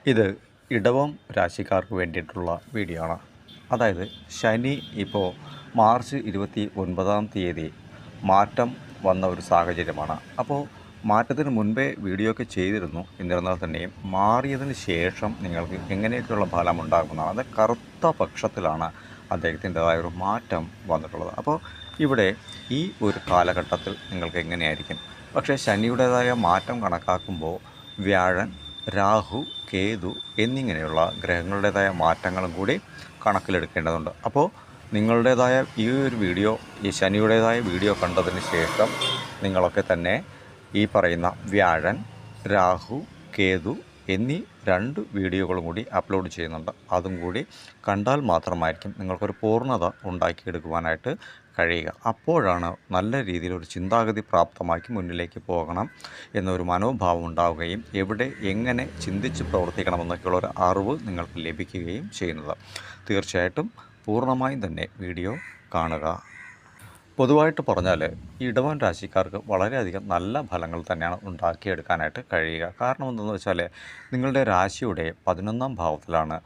ഇത് ഇടവം രാശിക്കാർക്ക് വേണ്ടിയിട്ടുള്ള വീഡിയോ ആണ്. അതായത് ശനി ഇപ്പോൾ മാർച്ച് 29-ാം തീയതി മാറ്റം വന്ന ഒരു സാഹചര്യമാണ്. അപ്പോൾ മാറ്റത്തിന് മുൻപേ വീഡിയോ ഒക്കെ ചെയ്തിരുന്നു. എന്നിരുന്നാൽ തന്നെയും മാറിയതിന് ശേഷം നിങ്ങൾക്ക് എങ്ങനെയൊക്കെയുള്ള ഫലം ഉണ്ടാകുന്നതാണ്. അത് കറുത്ത പക്ഷത്തിലാണ് അദ്ദേഹത്തിൻ്റെതായ ഒരു മാറ്റം വന്നിട്ടുള്ളത്. അപ്പോൾ ഇവിടെ ഈ ഒരു കാലഘട്ടത്തിൽ നിങ്ങൾക്ക് എങ്ങനെയായിരിക്കും? പക്ഷേ ശനിയുടേതായ മാറ്റം കണക്കാക്കുമ്പോൾ വ്യാഴൻ, രാഹു, കേതു എന്നിങ്ങനെയുള്ള ഗ്രഹങ്ങളുടേതായ മാറ്റങ്ങളും കൂടി കണക്കിലെടുക്കേണ്ടതുണ്ട്. അപ്പോൾ നിങ്ങളുടേതായ ഈ ഒരു വീഡിയോ, ഈ ശനിയുടേതായ വീഡിയോ കണ്ടതിന് ശേഷം നിങ്ങളൊക്കെ തന്നെ ഈ പറയുന്ന വ്യാഴൻ, രാഹു, കേതു എന്നീ 2 വീഡിയോകളും കൂടി അപ്ലോഡ് ചെയ്യുന്നുണ്ട്. അതും കൂടി കണ്ടാൽ മാത്രമായിരിക്കും നിങ്ങൾക്കൊരു പൂർണ്ണത ഉണ്ടാക്കിയെടുക്കുവാനായിട്ട് കഴിയുക. അപ്പോഴാണ് നല്ല രീതിയിലൊരു ചിന്താഗതി പ്രാപ്തമാക്കി മുന്നിലേക്ക് പോകണം എന്നൊരു മനോഭാവം ഉണ്ടാവുകയും എവിടെ എങ്ങനെ ചിന്തിച്ച് പ്രവർത്തിക്കണമെന്നൊക്കെയുള്ളൊരു അറിവ് നിങ്ങൾക്ക് ലഭിക്കുകയും ചെയ്യുന്നത്. തീർച്ചയായിട്ടും പൂർണ്ണമായും തന്നെ വീഡിയോ കാണുക. പൊതുവായിട്ട് പറഞ്ഞാൽ ഈ ഇടവൻ രാശിക്കാർക്ക് വളരെയധികം നല്ല ഫലങ്ങൾ തന്നെയാണ് ഉണ്ടാക്കിയെടുക്കാനായിട്ട് കഴിയുക. കാരണം എന്തെന്ന് വെച്ചാൽ നിങ്ങളുടെ രാശിയുടെ 11-ാം ഭാവത്തിലാണ്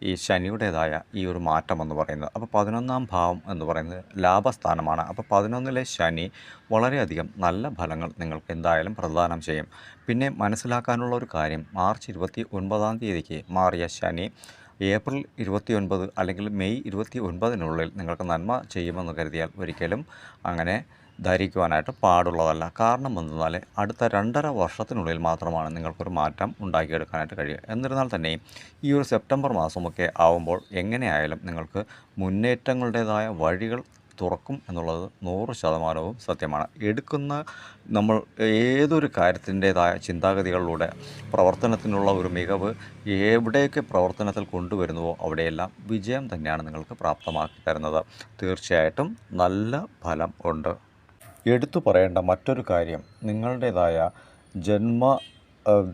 ഈ ശനിയുടേതായ ഈ ഒരു മാറ്റം എന്ന് പറയുന്നത്. അപ്പോൾ 11-ാം ഭാവം എന്ന് പറയുന്നത് ലാഭസ്ഥാനമാണ്. അപ്പോൾ 11-ലെ ശനി വളരെയധികം നല്ല ഫലങ്ങൾ നിങ്ങൾക്ക് എന്തായാലും പ്രദാനം ചെയ്യും. പിന്നെ മനസ്സിലാക്കാനുള്ള ഒരു കാര്യം, മാർച്ച് 29-ാം തീയതിക്ക് മാറിയ ശനി ഏപ്രിൽ 29 അല്ലെങ്കിൽ മെയ് 29-നുള്ളിൽ നിങ്ങൾക്ക് നന്മ ചെയ്യുമെന്ന് കരുതിയാൽ ഒരിക്കലും അങ്ങനെ ധരിക്കുവാനായിട്ട് പാടുള്ളതല്ല. കാരണം എന്തെന്നാൽ അടുത്ത 2.5 വർഷത്തിനുള്ളിൽ മാത്രമാണ് നിങ്ങൾക്കൊരു മാറ്റം ഉണ്ടാക്കിയെടുക്കാനായിട്ട് കഴിയുക. എന്നിരുന്നാൽ തന്നെയും ഈ ഒരു സെപ്റ്റംബർ മാസമൊക്കെ ആവുമ്പോൾ എങ്ങനെയായാലും നിങ്ങൾക്ക് മുന്നേറ്റങ്ങളുടേതായ വഴികൾ തുറക്കും എന്നുള്ളത് 100% സത്യമാണ്. നമ്മൾ ഏതൊരു കാര്യത്തിൻ്റേതായ ചിന്താഗതികളിലൂടെ പ്രവർത്തനത്തിനുള്ള ഒരു മികവ് എവിടെയൊക്കെ പ്രവർത്തനത്തിൽ കൊണ്ടുവരുന്നുവോ അവിടെയെല്ലാം വിജയം തന്നെയാണ് നിങ്ങൾക്ക് പ്രാപ്തമാക്കി തരുന്നത്. തീർച്ചയായിട്ടും നല്ല ഫലം ഉണ്ട്. എടുത്തു പറയേണ്ട മറ്റൊരു കാര്യം, നിങ്ങളുടേതായ ജന്മ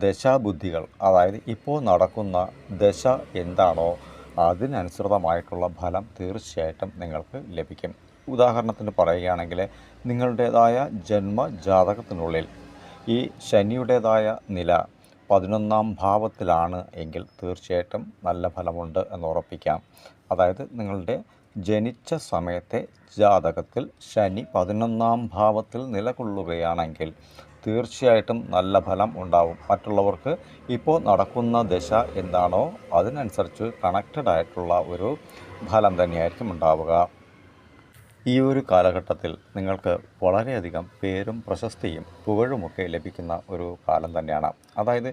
ദശാബുദ്ധികൾ, അതായത് ഇപ്പോൾ നടക്കുന്ന ദശ എന്താണോ അതിനനുസൃതമായിട്ടുള്ള ഫലം തീർച്ചയായിട്ടും നിങ്ങൾക്ക് ലഭിക്കും. ഉദാഹരണത്തിന് പറയുകയാണെങ്കിൽ നിങ്ങളുടേതായ ജന്മജാതകത്തിനുള്ളിൽ ഈ ശനിയുടേതായ നില 11-ാം ഭാവത്തിലാണ് എങ്കിൽ തീർച്ചയായിട്ടും നല്ല ഫലമുണ്ട് എന്ന് ഉറപ്പിക്കാം. അതായത് നിങ്ങളുടെ ജനിച്ച സമയത്തെ ജാതകത്തിൽ ശനി 11-ാം ഭാവത്തിൽ നിലകൊള്ളുകയാണെങ്കിൽ തീർച്ചയായിട്ടും നല്ല ഫലം ഉണ്ടാവും. മറ്റുള്ളവർക്ക് ഇപ്പോൾ നടക്കുന്ന ദശ എന്താണോ അതിനനുസരിച്ച് കണക്റ്റഡ് ആയിട്ടുള്ള ഒരു ഫലം തന്നെയായിരിക്കും ഉണ്ടാവുക. ഈ ഒരു കാലഘട്ടത്തിൽ നിങ്ങൾക്ക് വളരെയധികം പേരും പ്രശസ്തിയും പുകഴുമൊക്കെ ലഭിക്കുന്ന ഒരു കാലം തന്നെയാണ്. അതായത്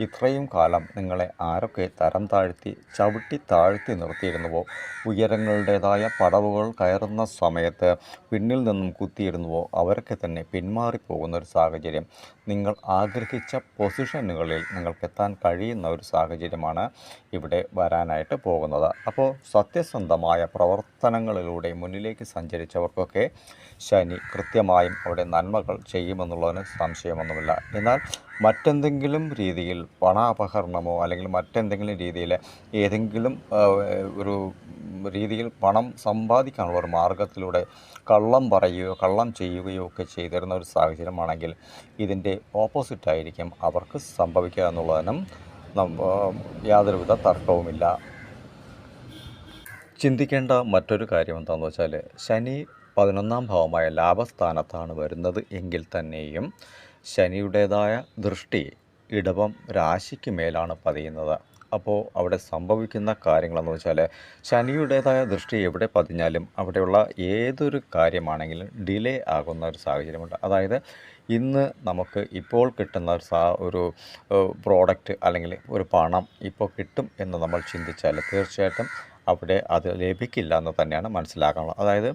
ഇത്രയും കാലം നിങ്ങളെ ആരൊക്കെ തരം താഴ്ത്തി ചവിട്ടി താഴ്ത്തി നിർത്തിയിരുന്നുവോ, ഉയരങ്ങളുടേതായ പടവുകൾ കയറുന്ന സമയത്ത് പിന്നിൽ നിന്നും കുത്തിയിരുന്നുവോ അവരൊക്കെ തന്നെ പിന്മാറിപ്പോകുന്ന ഒരു സാഹചര്യം, നിങ്ങൾ ആഗ്രഹിച്ച പൊസിഷനുകളിൽ നിങ്ങൾക്കെത്താൻ കഴിയുന്ന ഒരു സാഹചര്യമാണ് ഇവിടെ വരാനായിട്ട് പോകുന്നത്. അപ്പോൾ സത്യസന്ധമായ പ്രവർത്തനങ്ങളിലൂടെ മുന്നിലേക്ക് സഞ്ചരിച്ചവർക്കൊക്കെ ശനി കൃത്യമായും അവിടെ നന്മകൾ ചെയ്യുമെന്നുള്ളതിന് സംശയമൊന്നുമില്ല. എന്നാൽ മറ്റെന്തെങ്കിലും രീതിയിൽ പണാപഹരണമോ അല്ലെങ്കിൽ മറ്റെന്തെങ്കിലും രീതിയിൽ ഏതെങ്കിലും ഒരു രീതിയിൽ പണം സമ്പാദിക്കാനുള്ള ഒരു മാർഗത്തിലൂടെ കള്ളം പറയുകയോ കള്ളം ചെയ്യുകയോ ഒക്കെ ചെയ്തിരുന്ന ഒരു സാഹചര്യമാണെങ്കിൽ ഇതിൻ്റെ ഓപ്പോസിറ്റായിരിക്കും അവർക്ക് സംഭവിക്കുക എന്നുള്ളതിനും യാതൊരുവിധ തർക്കവുമില്ല. ചിന്തിക്കേണ്ട മറ്റൊരു കാര്യം എന്താണെന്ന് വെച്ചാൽ ശനി 11-ാം ഭാവമായ ലാഭസ്ഥാനത്താണ് വരുന്നത് എങ്കിൽ തന്നെയും ശനിയുടേതായ ദൃഷ്ടി ഇടവം രാശിക്ക് മേലാണ് പതിയുന്നത്. അപ്പോൾ അവിടെ സംഭവിക്കുന്ന കാര്യങ്ങളെന്ന് വെച്ചാൽ ശനിയുടേതായ ദൃഷ്ടി എവിടെ പതിഞ്ഞാലും അവിടെയുള്ള ഏതൊരു കാര്യമാണെങ്കിലും ഡിലേ ആകുന്ന ഒരു സാഹചര്യമുണ്ട്. അതായത് ഇന്ന് നമുക്ക് ഇപ്പോൾ കിട്ടുന്ന ഒരു പ്രോഡക്റ്റ് അല്ലെങ്കിൽ ഒരു പണം ഇപ്പോൾ കിട്ടും എന്ന് നമ്മൾ ചിന്തിച്ചാൽ തീർച്ചയായിട്ടും അവിടെ അത് ലഭിക്കില്ല എന്ന് തന്നെയാണ് മനസ്സിലാക്കാനുള്ളത്. അതായത്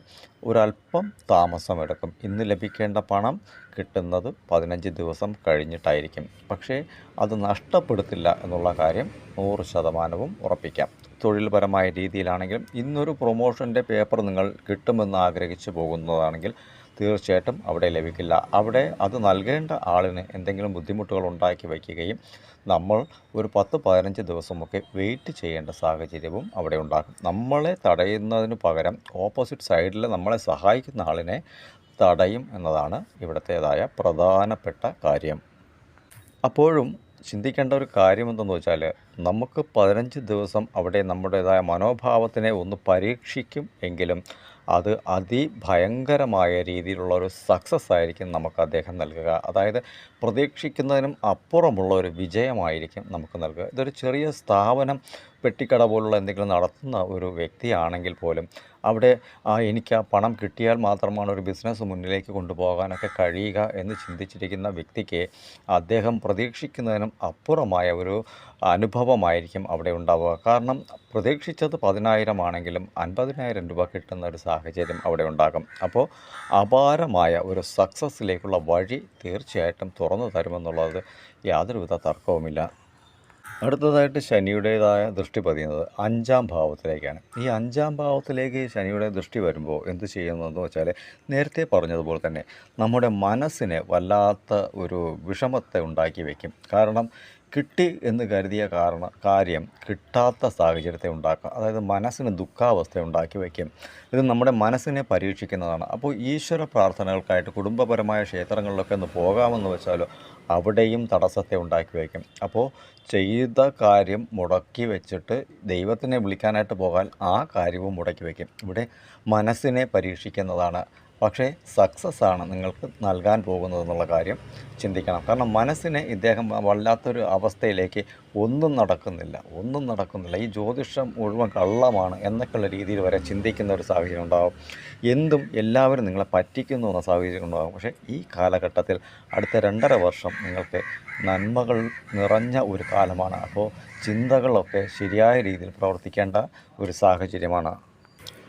ഒരല്പം താമസമെടുക്കും. ഇന്ന് ലഭിക്കേണ്ട പണം കിട്ടുന്നത് 15 ദിവസം കഴിഞ്ഞിട്ടായിരിക്കും. പക്ഷേ അത് നഷ്ടപ്പെടുത്തില്ല എന്നുള്ള കാര്യം 100% ഉറപ്പിക്കാം. തൊഴിൽപരമായ രീതിയിലാണെങ്കിലും ഇന്നൊരു പ്രൊമോഷൻ്റെ പേപ്പർ നിങ്ങൾ കിട്ടുമെന്ന് ആഗ്രഹിച്ചു പോകുന്നതാണെങ്കിൽ തീർച്ചയായിട്ടും അവിടെ ലഭിക്കില്ല. അവിടെ അത് നൽകേണ്ട ആളിന് എന്തെങ്കിലും ബുദ്ധിമുട്ടുകൾ ഉണ്ടാക്കി വയ്ക്കുകയും നമ്മൾ ഒരു 10-15 ദിവസമൊക്കെ വെയിറ്റ് ചെയ്യേണ്ട സാഹചര്യവും അവിടെ ഉണ്ടാകും. നമ്മളെ തടയുന്നതിന് പകരം ഓപ്പോസിറ്റ് സൈഡിൽ നമ്മളെ സഹായിക്കുന്ന ആളിനെ തടയും എന്നതാണ് ഇവിടത്തേതായ പ്രധാനപ്പെട്ട കാര്യം. അപ്പോഴും ചിന്തിക്കേണ്ട ഒരു കാര്യം എന്തെന്ന് വെച്ചാൽ നമുക്ക് 15 ദിവസം അവിടെ നമ്മുടേതായ മനോഭാവത്തിനെ ഒന്ന് പരീക്ഷിക്കും എങ്കിലും അത് അതിഭയങ്കരമായ രീതിയിലുള്ള ഒരു സക്സസ് ആയിരിക്കും നമുക്ക് അദ്ദേഹം നൽകുക. അതായത് പ്രതീക്ഷിക്കുന്നതിനും അപ്പുറമുള്ള ഒരു വിജയമായിരിക്കും നമുക്ക് നൽകുക. ഇതൊരു ചെറിയ സ്ഥാപനം, പെട്ടിക്കട പോലുള്ള എന്തെങ്കിലും നടത്തുന്ന ഒരു വ്യക്തിയാണെങ്കിൽ പോലും അവിടെ എനിക്ക് ആ പണം കിട്ടിയാൽ മാത്രമാണ് ഒരു ബിസിനസ് മുന്നിലേക്ക് കൊണ്ടുപോകാനൊക്കെ കഴിയുക എന്ന് ചിന്തിച്ചിരിക്കുന്ന വ്യക്തിക്ക് അദ്ദേഹം പ്രതീക്ഷിക്കുന്നതിനും അപ്പുറമായ ഒരു അനുഭവമായിരിക്കും അവിടെ ഉണ്ടാവുക. കാരണം പ്രതീക്ഷിച്ചത് 10,000 ആണെങ്കിലും 50,000 രൂപ കിട്ടുന്ന ഒരു സാഹചര്യം അവിടെ ഉണ്ടാകും. അപ്പോൾ അപാരമായ ഒരു സക്സസ്സിലേക്കുള്ള വഴി തീർച്ചയായിട്ടും തുറന്നു തരുമെന്നുള്ളത് യാതൊരുവിധ തർക്കവുമില്ല. അടുത്തതായിട്ട് ശനിയുടേതായ ദൃഷ്ടി പതിയുന്നത് 5-ാം ഭാവത്തിലേക്കാണ്. ഈ 5-ാം ഭാവത്തിലേക്ക് ശനിയുടെ ദൃഷ്ടി വരുമ്പോൾ എന്ത് ചെയ്യുന്നതെന്ന് വെച്ചാൽ നേരത്തെ പറഞ്ഞതുപോലെ തന്നെ നമ്മുടെ മനസ്സിന് വല്ലാത്ത ഒരു വിഷമത്തെ ഉണ്ടാക്കി വയ്ക്കും. കാരണം കിട്ടി എന്ന് കരുതിയ കാര്യം കിട്ടാത്ത സാഹചര്യത്തെ ഉണ്ടാക്കുക. അതായത് മനസ്സിന് ദുഃഖാവസ്ഥ ഉണ്ടാക്കി വയ്ക്കും. ഇത് നമ്മുടെ മനസ്സിനെ പരീക്ഷിക്കുന്നതാണ്. അപ്പോൾ ഈശ്വര പ്രാർത്ഥനകൾക്കായിട്ട് കുടുംബപരമായ ക്ഷേത്രങ്ങളിലൊക്കെ ഒന്ന് പോകാമെന്ന് വെച്ചാലോ അവിടെയും തടസ്സത്തെ ഉണ്ടാക്കി വയ്ക്കും. അപ്പോൾ ചെയ്ത കാര്യം മുടക്കി വെച്ചിട്ട് ദൈവത്തിനെ വിളിക്കാനായിട്ട് പോകാൻ ആ കാര്യവും മുടക്കി വയ്ക്കും. ഇവിടെ മനസ്സിനെ പരീക്ഷിക്കുന്നതാണ്. പക്ഷേ സക്സസ് ആണ് നിങ്ങൾക്ക് നൽകാൻ പോകുന്നതെന്നുള്ള കാര്യം ചിന്തിക്കണം. കാരണം മനസ്സിനെ ഇദ്ദേഹം വല്ലാത്തൊരു അവസ്ഥയിലേക്ക് ഒന്നും നടക്കുന്നില്ല, ഈ ജ്യോതിഷം മുഴുവൻ കള്ളമാണ് എന്നൊക്കെയുള്ള രീതിയിൽ വരെ ചിന്തിക്കുന്ന ഒരു സാഹചര്യം ഉണ്ടാകും. എന്തും എല്ലാവരും നിങ്ങളെ പറ്റിക്കുന്നു എന്ന സാഹചര്യം ഉണ്ടാകും. പക്ഷേ ഈ കാലഘട്ടത്തിൽ അടുത്ത 2.5 വർഷം നിങ്ങൾക്ക് നന്മകൾ നിറഞ്ഞ ഒരു കാലമാണ്. അപ്പോൾ ചിന്തകളൊക്കെ ശരിയായ രീതിയിൽ പ്രവർത്തിക്കേണ്ട ഒരു സാഹചര്യമാണ്.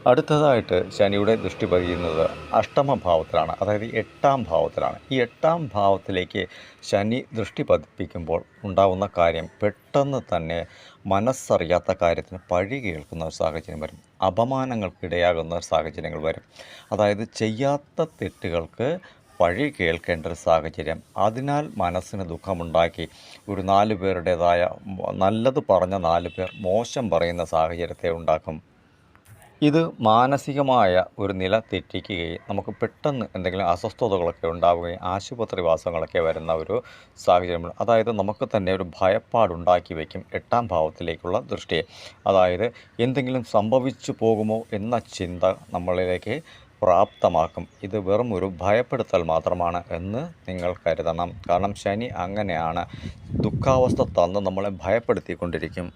അടുത്തതായിട്ട് ശനിയുടെ ദൃഷ്ടി പതിയുന്നത് 8-ാം ഭാവത്തിലാണ്. അതായത് 8-ാം ഭാവത്തിലാണ്. ഈ 8-ാം ഭാവത്തിലേക്ക് ശനി ദൃഷ്ടി പതിപ്പിക്കുമ്പോൾ ഉണ്ടാകുന്ന കാര്യം പെട്ടെന്ന് തന്നെ മനസ്സറിയാത്ത കാര്യത്തിന് പഴി കേൾക്കുന്ന ഒരു സാഹചര്യം വരും. അപമാനങ്ങൾക്കിടയാകുന്ന സാഹചര്യങ്ങൾ വരും. അതായത് ചെയ്യാത്ത തെറ്റുകൾക്ക് പഴി കേൾക്കേണ്ട ഒരു സാഹചര്യം. അതിനാൽ മനസ്സിന് ദുഃഖമുണ്ടാക്കി ഒരു 4 പേരുടേതായ നല്ലത് പറഞ്ഞ 4 പേർ മോശം പറയുന്ന സാഹചര്യത്തെ ഉണ്ടാക്കും. ഇത് മാനസികമായ ഒരു നില തെറ്റിക്കുകയും നമുക്ക് പെട്ടെന്ന് എന്തെങ്കിലും അസ്വസ്ഥതകളൊക്കെ ഉണ്ടാവുകയും ആശുപത്രി വാസങ്ങളൊക്കെ വരുന്ന ഒരു സാഹചര്യമുണ്ട്. അതായത് നമുക്ക് തന്നെ ഒരു ഭയപ്പാടുണ്ടാക്കി വയ്ക്കും 8-ാം ഭാവത്തിലേക്കുള്ള ദൃഷ്ടിയെ. അതായത് എന്തെങ്കിലും സംഭവിച്ചു പോകുമോ എന്ന ചിന്ത നമ്മളിലേക്ക് പ്രാപ്തമാക്കും. ഇത് വെറും ഒരു ഭയപ്പെടുത്തൽ മാത്രമാണ് എന്ന് നിങ്ങൾ കരുതണം. കാരണം ശനി അങ്ങനെയാണ്, ദുഃഖാവസ്ഥ തന്ന് നമ്മളെ ഭയപ്പെടുത്തിക്കൊണ്ടിരിക്കും.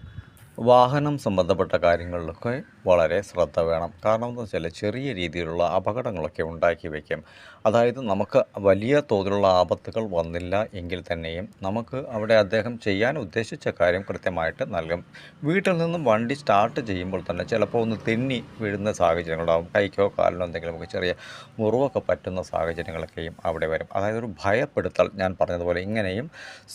വാഹനം സംബന്ധപ്പെട്ട കാര്യങ്ങളിലൊക്കെ വളരെ ശ്രദ്ധ വേണം. കാരണം എന്ന് വെച്ചാൽ ചെറിയ രീതിയിലുള്ള അപകടങ്ങളൊക്കെ ഉണ്ടാക്കി വയ്ക്കും. അതായത് നമുക്ക് വലിയ തോതിലുള്ള ആപത്തുകൾ വന്നില്ല എങ്കിൽ തന്നെയും നമുക്ക് അവിടെ അദ്ദേഹം ചെയ്യാൻ ഉദ്ദേശിച്ച കാര്യം കൃത്യമായിട്ട് നൽകും. വീട്ടിൽ നിന്നും വണ്ടി സ്റ്റാർട്ട് ചെയ്യുമ്പോൾ തന്നെ ചിലപ്പോൾ ഒന്ന് തെന്നി വീഴുന്ന സാഹചര്യങ്ങളുണ്ടാകും. കൈക്കോ കാലിനോ എന്തെങ്കിലുമൊക്കെ ചെറിയ മുറിവൊക്കെ പറ്റുന്ന സാഹചര്യങ്ങളൊക്കെയും അവിടെ വരും. അതായത് ഒരു ഭയപ്പെടുത്തൽ, ഞാൻ പറഞ്ഞതുപോലെ ഇങ്ങനെയും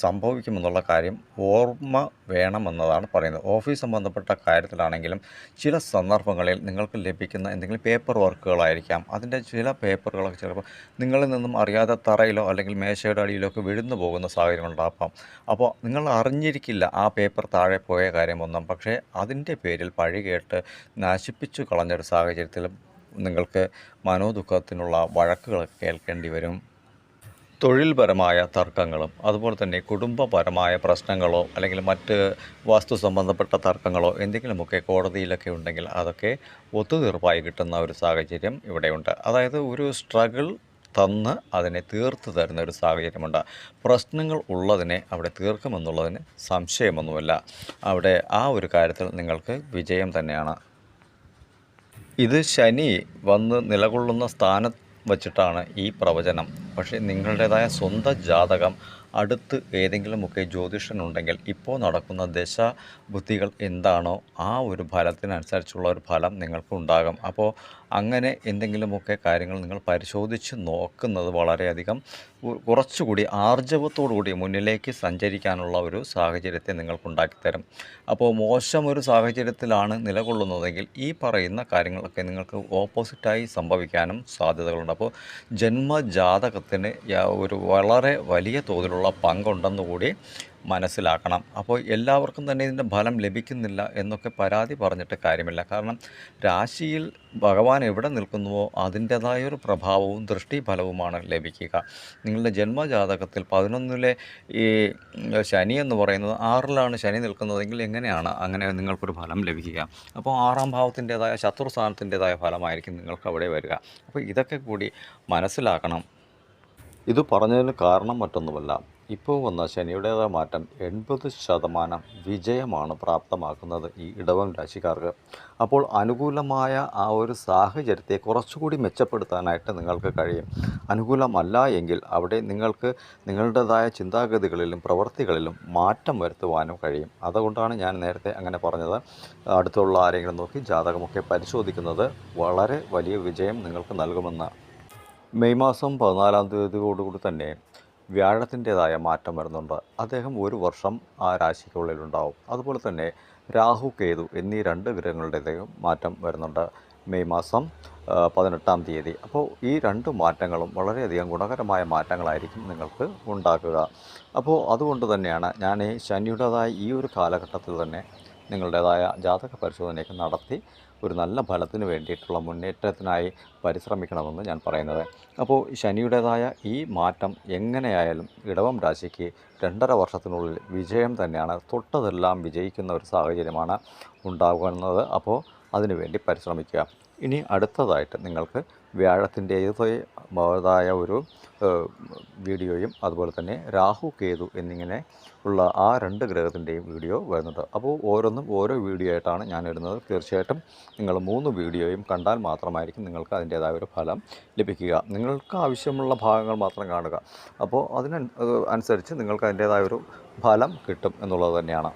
സംഭവിക്കുമെന്നുള്ള കാര്യം ഓർമ്മ വേണമെന്നതാണ് പറയുന്നത്. ഓഫീസ് സംബന്ധപ്പെട്ട കാര്യത്തിലാണെങ്കിലും ചില സന്ദർഭങ്ങളിൽ നിങ്ങൾക്ക് ലഭിക്കുന്ന എന്തെങ്കിലും പേപ്പർ വർക്കുകളായിരിക്കാം. അതിൻ്റെ ചില പേപ്പറുകളൊക്കെ ചിലപ്പോൾ നിങ്ങളിൽ നിന്നും അറിയാതെ തറയിലോ അല്ലെങ്കിൽ മേശയുടെ അടിയിലോ ഒക്കെ വീഴുന്നു പോകുന്ന സാഹചര്യങ്ങളുണ്ടാകാം. അപ്പോൾ നിങ്ങൾ അറിഞ്ഞിരിക്കില്ല ആ പേപ്പർ താഴെ പോയ കാര്യമൊന്നും. പക്ഷേ അതിൻ്റെ പേരിൽ പഴി കേട്ട് നശിപ്പിച്ചു കളഞ്ഞൊരു സാഹചര്യത്തിലും നിങ്ങൾക്ക് മനോദുഃഖത്തിനുള്ള വഴക്കുകളൊക്കെ കേൾക്കേണ്ടി വരും. തൊഴിൽപരമായ തർക്കങ്ങളും അതുപോലെ തന്നെ കുടുംബപരമായ പ്രശ്നങ്ങളോ അല്ലെങ്കിൽ മറ്റ് വാസ്തു സംബന്ധപ്പെട്ട തർക്കങ്ങളോ എന്തെങ്കിലുമൊക്കെ കോടതിയിലൊക്കെ ഉണ്ടെങ്കിൽ അതൊക്കെ ഒത്തുതീർപ്പായി കിട്ടുന്ന ഒരു സാഹചര്യം ഇവിടെയുണ്ട്. അതായത് ഒരു സ്ട്രഗിൾ തന്ന് അതിനെ തീർത്ത് തരുന്ന ഒരു സാഹചര്യമുണ്ട്. പ്രശ്നങ്ങൾ ഉള്ളതിനെ അവിടെ തീർക്കുമെന്നുള്ളതിന് സംശയമൊന്നുമില്ല. അവിടെ ആ ഒരു കാര്യത്തിൽ നിങ്ങൾക്ക് വിജയം തന്നെയാണ്. ഇത് ശനി വന്ന് നിലകൊള്ളുന്ന സ്ഥാനത്ത് വച്ചിട്ടാണ് ഈ പ്രവചനം. പക്ഷേ നിങ്ങളുടേതായ സ്വന്തം ജാതകം അടുത്ത് ഏതെങ്കിലുമൊക്കെ ജ്യോതിഷനുണ്ടെങ്കിൽ ഇപ്പോൾ നടക്കുന്ന ദശ ബുദ്ധികൾ എന്താണോ ആ ഒരു ഫലത്തിനനുസരിച്ചുള്ള ഒരു ഫലം നിങ്ങൾക്കുണ്ടാകും. അപ്പോൾ അങ്ങനെ എന്തെങ്കിലുമൊക്കെ കാര്യങ്ങൾ നിങ്ങൾ പരിശോധിച്ച് നോക്കുന്നത് വളരെയധികം കുറച്ചുകൂടി ആർജവത്തോടുകൂടി മുന്നിലേക്ക് സഞ്ചരിക്കാനുള്ള ഒരു സാഹചര്യത്തെ നിങ്ങൾക്കുണ്ടാക്കിത്തരും. അപ്പോൾ മോശം ഒരു സാഹചര്യത്തിലാണ് നിലകൊള്ളുന്നതെങ്കിൽ ഈ പറയുന്ന കാര്യങ്ങളൊക്കെ നിങ്ങൾക്ക് ഓപ്പോസിറ്റായി സംഭവിക്കാനും സാധ്യതകളുണ്ട്. അപ്പോൾ ജന്മജാതകത്തിന് ഒരു വളരെ വലിയ തോതിലുള്ള വരാനുള്ള പങ്കുണ്ടെന്നുകൂടി മനസ്സിലാക്കണം. അപ്പോൾ എല്ലാവർക്കും തന്നെ ഇതിൻ്റെ ഫലം ലഭിക്കുന്നില്ല എന്നൊക്കെ പരാതി പറഞ്ഞിട്ട് കാര്യമില്ല. കാരണം രാശിയിൽ ഭഗവാൻ എവിടെ നിൽക്കുന്നുവോ അതിൻ്റേതായൊരു പ്രഭാവവും ദൃഷ്ടിഫലവുമാണ് ലഭിക്കുക. നിങ്ങളുടെ ജന്മജാതകത്തിൽ 11-ലെ ഈ ശനി എന്ന് പറയുന്നത് 6-ലാണ് ശനി നിൽക്കുന്നതെങ്കിൽ എങ്ങനെയാണ് അങ്ങനെ നിങ്ങൾക്കൊരു ഫലം ലഭിക്കുക? അപ്പോൾ 6-ാം ഭാവത്തിൻ്റേതായ ശത്രുസ്ഥാനത്തിൻ്റേതായ ഫലമായിരിക്കും നിങ്ങൾക്ക് അവിടെ വരിക. അപ്പോൾ ഇതൊക്കെ കൂടി മനസ്സിലാക്കണം. ഇത് പറഞ്ഞതിന് കാരണം മറ്റൊന്നുമല്ല, ഇപ്പോൾ വന്ന ശനിയുടേതായ മാറ്റം 80% വിജയമാണ് പ്രാപ്തമാക്കുന്നത് ഈ ഇടവം രാശിക്കാർക്ക്. അപ്പോൾ അനുകൂലമായ ആ ഒരു സാഹചര്യത്തെ കുറച്ചുകൂടി മെച്ചപ്പെടുത്താനായിട്ട് നിങ്ങൾക്ക് കഴിയും. അനുകൂലമല്ല എങ്കിൽ അവിടെ നിങ്ങൾക്ക് നിങ്ങളുടേതായ ചിന്താഗതികളിലും പ്രവൃത്തികളിലും മാറ്റം വരുത്തുവാനും കഴിയും. അതുകൊണ്ടാണ് ഞാൻ നേരത്തെ അങ്ങനെ പറഞ്ഞത്. അടുത്തുള്ള ആരെങ്കിലും നോക്കി ജാതകമൊക്കെ പരിശോധിക്കുന്നത് വളരെ വലിയ വിജയം നിങ്ങൾക്ക് നൽകുമെന്ന്. മെയ് മാസം 14-ാം തീയതിയോടുകൂടി തന്നെ വ്യാഴത്തിൻ്റേതായ മാറ്റം വരുന്നുണ്ട്. അദ്ദേഹം 1 വർഷം ആ രാശിക്കുള്ളിലുണ്ടാവും. അതുപോലെ തന്നെ രാഹു കേതു എന്നീ 2 ഗ്രഹങ്ങളുടേതായും മാറ്റം വരുന്നുണ്ട് മെയ് മാസം 18-ാം തീയതി. അപ്പോൾ ഈ 2 മാറ്റങ്ങളും വളരെയധികം ഗുണകരമായ മാറ്റങ്ങളായിരിക്കും നിങ്ങൾക്ക് ഉണ്ടാക്കുക. അപ്പോൾ അതുകൊണ്ട് തന്നെയാണ് ഞാൻ ഈ ശനിയുടേതായ ഈ ഒരു കാലഘട്ടത്തിൽ തന്നെ നിങ്ങളുടേതായ ജാതക പരിശോധനയൊക്കെ നടത്തി ഒരു നല്ല ഫലത്തിന് വേണ്ടിയിട്ടുള്ള മുന്നേറ്റത്തിനായി പരിശ്രമിക്കണമെന്ന് ഞാൻ പറയുന്നത്. അപ്പോൾ ശനിയുടേതായ ഈ മാറ്റം എങ്ങനെയായാലും ഇടവം രാശിക്ക് 2.5 വർഷത്തിനുള്ളിൽ വിജയം തന്നെയാണ്. തൊട്ടതെല്ലാം വിജയിക്കുന്ന ഒരു സാഹചര്യമാണ് ഉണ്ടാകുന്നത്. അപ്പോൾ അതിനുവേണ്ടി പരിശ്രമിക്കുക. ഇനി അടുത്തതായിട്ട് നിങ്ങൾക്ക് വ്യാഴത്തിൻ്റേതായ ഒരു വീഡിയോയും അതുപോലെ തന്നെ രാഹു കേതു എന്നിങ്ങനെ ഉള്ള ആ 2 ഗ്രഹത്തിൻ്റെയും വീഡിയോ വരുന്നുണ്ട്. അപ്പോൾ ഓരോന്നും ഓരോ വീഡിയോ ആയിട്ടാണ് ഞാൻ ഇടുന്നത്. തീർച്ചയായിട്ടും നിങ്ങൾ 3 വീഡിയോയും കണ്ടാൽ മാത്രമായിരിക്കും നിങ്ങൾക്ക് അതിൻ്റേതായ ഒരു ഫലം ലഭിക്കുക. നിങ്ങൾക്ക് ആവശ്യമുള്ള ഭാഗങ്ങൾ മാത്രം കാണുക. അപ്പോൾ അനുസരിച്ച് നിങ്ങൾക്ക് അതിൻ്റേതായ ഒരു ഫലം കിട്ടും എന്നുള്ളത് തന്നെയാണ്.